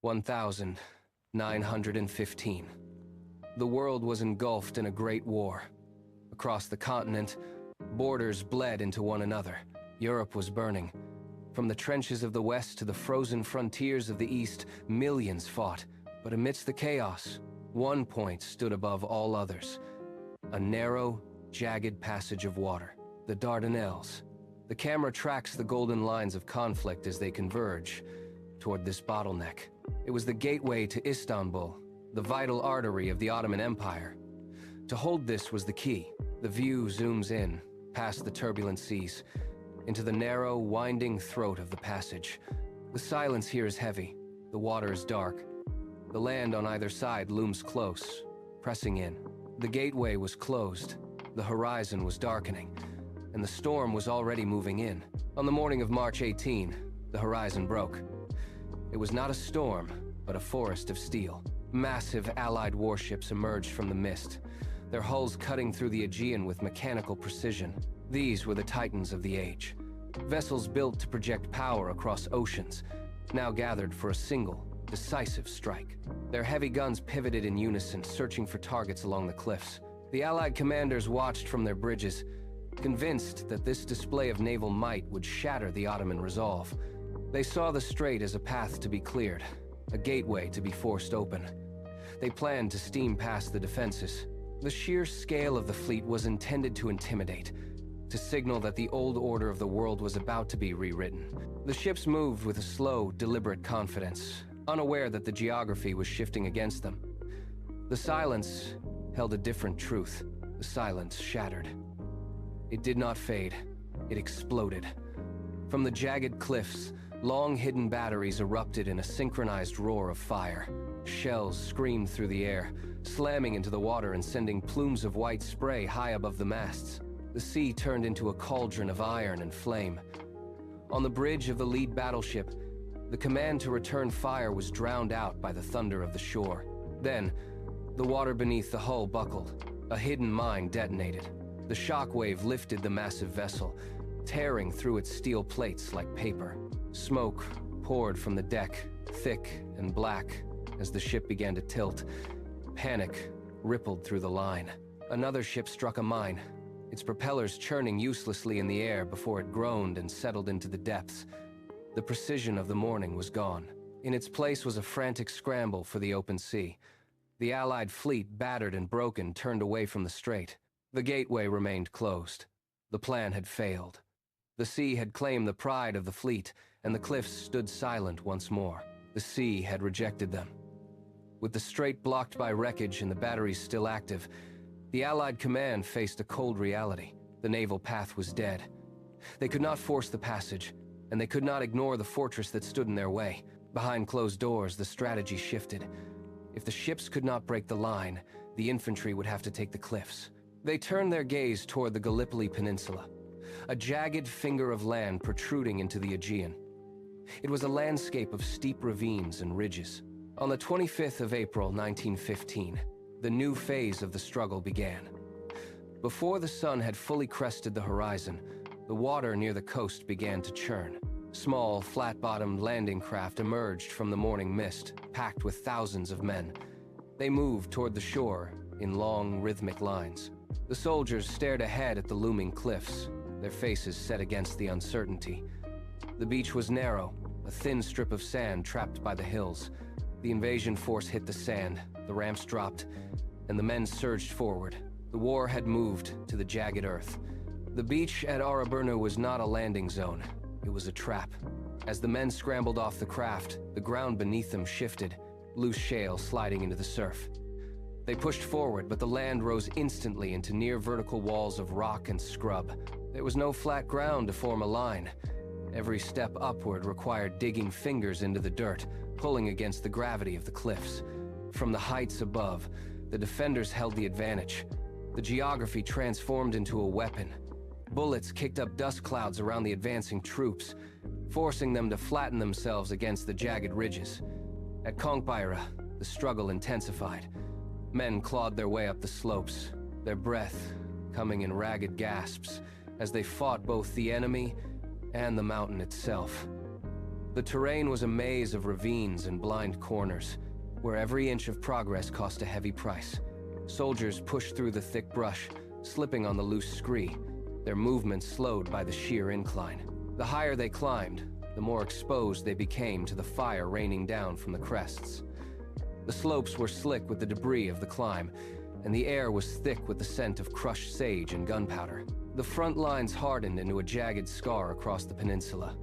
1915. The world was engulfed in a great war. Across the continent, borders bled into one another. Europe was burning. From the trenches of the West to the frozen frontiers of the East, millions fought. But amidst the chaos, one point stood above all others. A narrow, jagged passage of water, the Dardanelles. The camera tracks the golden lines of conflict as they converge toward this bottleneck. It was the gateway to Istanbul, the vital artery of the Ottoman Empire. To hold this was the key. The view zooms in, past the turbulent seas, into the narrow, winding throat of the passage. The silence here is heavy. The water is dark. The land on either side looms close, pressing in. The gateway was closed. The horizon was darkening, and the storm was already moving in. On the morning of March 18, the horizon broke. It was not a storm, but a forest of steel. Massive Allied warships emerged from the mist, their hulls cutting through the Aegean with mechanical precision. These were the titans of the age. Vessels built to project power across oceans, now gathered for a single, decisive strike. Their heavy guns pivoted in unison, searching for targets along the cliffs. The Allied commanders watched from their bridges, convinced that this display of naval might would shatter the Ottoman resolve. They saw the strait as a path to be cleared, a gateway to be forced open. They planned to steam past the defenses. The sheer scale of the fleet was intended to intimidate, to signal that the old order of the world was about to be rewritten. The ships moved with a slow, deliberate confidence, unaware that the geography was shifting against them. The silence held a different truth. The silence shattered. It did not fade. It exploded. From the jagged cliffs, long hidden batteries erupted in a synchronized roar of fire. Shells screamed through the air, slamming into the water and sending plumes of white spray high above the masts. The sea turned into a cauldron of iron and flame. On the bridge of the lead battleship, the command to return fire was drowned out by the thunder of the shore. Then, the water beneath the hull buckled. A hidden mine detonated. The shockwave lifted the massive vessel, tearing through its steel plates like paper. Smoke poured from the deck, thick and black, as the ship began to tilt. Panic rippled through the line. Another ship struck a mine, its propellers churning uselessly in the air before it groaned and settled into the depths. The precision of the morning was gone. In its place was a frantic scramble for the open sea. The Allied fleet, battered and broken, turned away from the strait. The gateway remained closed. The plan had failed. The sea had claimed the pride of the fleet, and the cliffs stood silent once more. The sea had rejected them. With the strait blocked by wreckage and the batteries still active, the Allied command faced a cold reality. The naval path was dead. They could not force the passage, and they could not ignore the fortress that stood in their way. Behind closed doors, the strategy shifted. If the ships could not break the line, the infantry would have to take the cliffs. They turned their gaze toward the Gallipoli Peninsula, a jagged finger of land protruding into the Aegean. It was a landscape of steep ravines and ridges. On the 25th of April, 1915, the new phase of the struggle began. Before the sun had fully crested the horizon, the water near the coast began to churn. Small, flat-bottomed landing craft emerged from the morning mist, packed with thousands of men. They moved toward the shore in long, rhythmic lines. The soldiers stared ahead at the looming cliffs, their faces set against the uncertainty. The beach was narrow, a thin strip of sand trapped by the hills. The invasion force hit the sand, the ramps dropped, and the men surged forward. The war had moved to the jagged earth. The beach at Araburnu was not a landing zone. It was a trap. As the men scrambled off the craft, the ground beneath them shifted, loose shale sliding into the surf. They pushed forward, but the land rose instantly into near vertical walls of rock and scrub. There was no flat ground to form a line. Every step upward required digging fingers into the dirt, pulling against the gravity of the cliffs. From the heights above, the defenders held the advantage. The geography transformed into a weapon. Bullets kicked up dust clouds around the advancing troops, forcing them to flatten themselves against the jagged ridges. At Konkbayra, the struggle intensified. Men clawed their way up the slopes, their breath coming in ragged gasps as they fought both the enemy and the mountain itself. The terrain was a maze of ravines and blind corners, where every inch of progress cost a heavy price. Soldiers pushed through the thick brush, slipping on the loose scree, their movements slowed by the sheer incline. The higher they climbed, the more exposed they became to the fire raining down from the crests. The slopes were slick with the debris of the climb, and the air was thick with the scent of crushed sage and gunpowder. The front lines hardened into a jagged scar across the peninsula.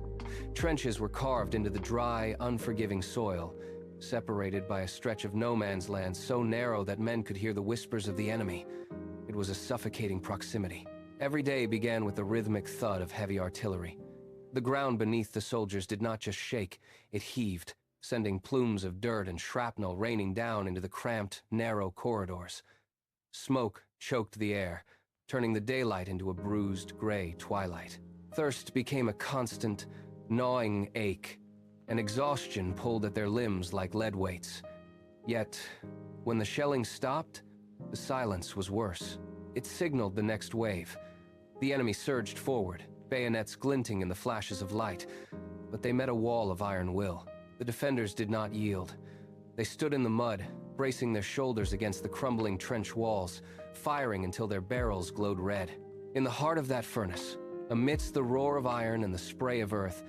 Trenches were carved into the dry, unforgiving soil, separated by a stretch of no man's land so narrow that men could hear the whispers of the enemy. It was a suffocating proximity. Every day began with the rhythmic thud of heavy artillery. The ground beneath the soldiers did not just shake, it heaved, sending plumes of dirt and shrapnel raining down into the cramped, narrow corridors. Smoke choked the air, turning the daylight into a bruised, gray twilight. Thirst became a constant, gnawing ache, and exhaustion pulled at their limbs like lead weights. Yet, when the shelling stopped, the silence was worse. It signaled the next wave. The enemy surged forward, bayonets glinting in the flashes of light, but they met a wall of iron will. The defenders did not yield. They stood in the mud, bracing their shoulders against the crumbling trench walls, firing until their barrels glowed red. In the heart of that furnace, amidst the roar of iron and the spray of earth,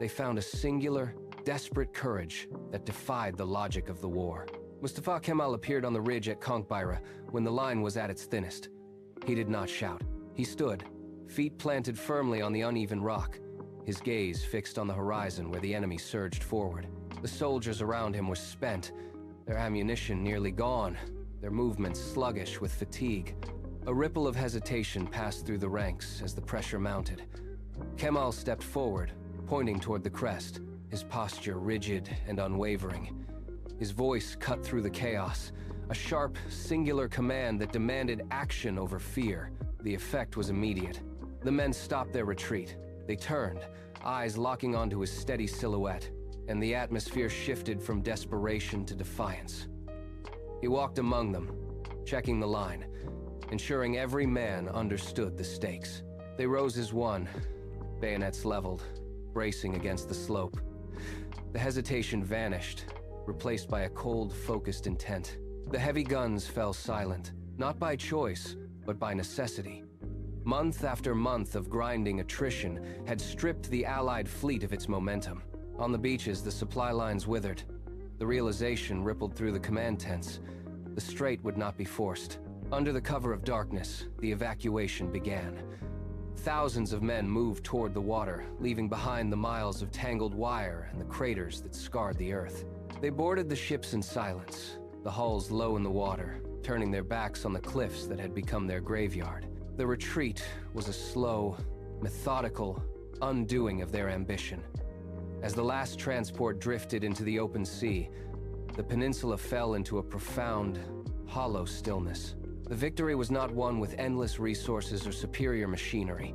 they found a singular, desperate courage that defied the logic of the war. Mustafa Kemal appeared on the ridge at Konkbayra when the line was at its thinnest. He did not shout. He stood, feet planted firmly on the uneven rock, his gaze fixed on the horizon where the enemy surged forward. The soldiers around him were spent, their ammunition nearly gone, their movements sluggish with fatigue. A ripple of hesitation passed through the ranks as the pressure mounted. Kemal stepped forward, pointing toward the crest, his posture rigid and unwavering. His voice cut through the chaos, a sharp, singular command that demanded action over fear. The effect was immediate. The men stopped their retreat. They turned, eyes locking onto his steady silhouette, and the atmosphere shifted from desperation to defiance. He walked among them, checking the line, ensuring every man understood the stakes. They rose as one, bayonets leveled, bracing against the slope. The hesitation vanished, replaced by a cold, focused intent. The heavy guns fell silent, not by choice, but by necessity. Month after month of grinding attrition had stripped the Allied fleet of its momentum. On the beaches, the supply lines withered. The realization rippled through the command tents. The strait would not be forced. Under the cover of darkness, the evacuation began. Thousands of men moved toward the water, leaving behind the miles of tangled wire and the craters that scarred the earth. They boarded the ships in silence, the hulls low in the water, turning their backs on the cliffs that had become their graveyard. The retreat was a slow, methodical undoing of their ambition. As the last transport drifted into the open sea, the peninsula fell into a profound, hollow stillness. The victory was not won with endless resources or superior machinery.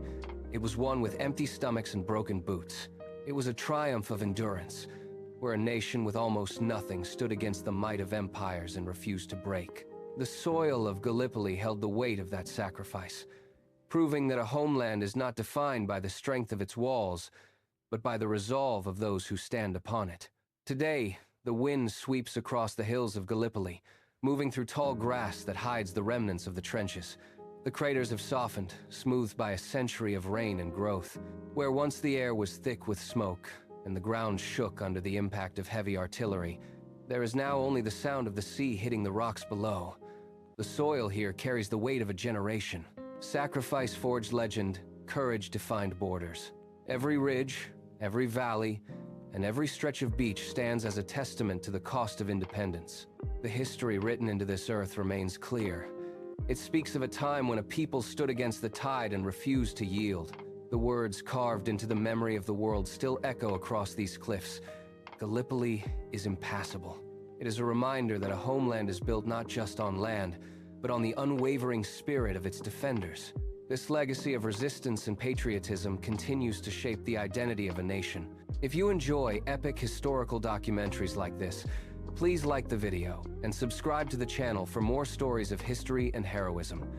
It was won with empty stomachs and broken boots. It was a triumph of endurance, where a nation with almost nothing stood against the might of empires and refused to break. The soil of Gallipoli held the weight of that sacrifice, proving that a homeland is not defined by the strength of its walls, but by the resolve of those who stand upon it. Today, the wind sweeps across the hills of Gallipoli, moving through tall grass that hides the remnants of the trenches. The craters have softened, smoothed by a century of rain and growth. Where once the air was thick with smoke, and the ground shook under the impact of heavy artillery, there is now only the sound of the sea hitting the rocks below. The soil here carries the weight of a generation. Sacrifice forged legend, courage defined borders. Every ridge, every valley, and every stretch of beach stands as a testament to the cost of independence. The history written into this earth remains clear. It speaks of a time when a people stood against the tide and refused to yield. The words carved into the memory of the world still echo across these cliffs. Gallipoli is impassable. It is a reminder that a homeland is built not just on land, but on the unwavering spirit of its defenders. This legacy of resistance and patriotism continues to shape the identity of a nation. If you enjoy epic historical documentaries like this, please like the video and subscribe to the channel for more stories of history and heroism.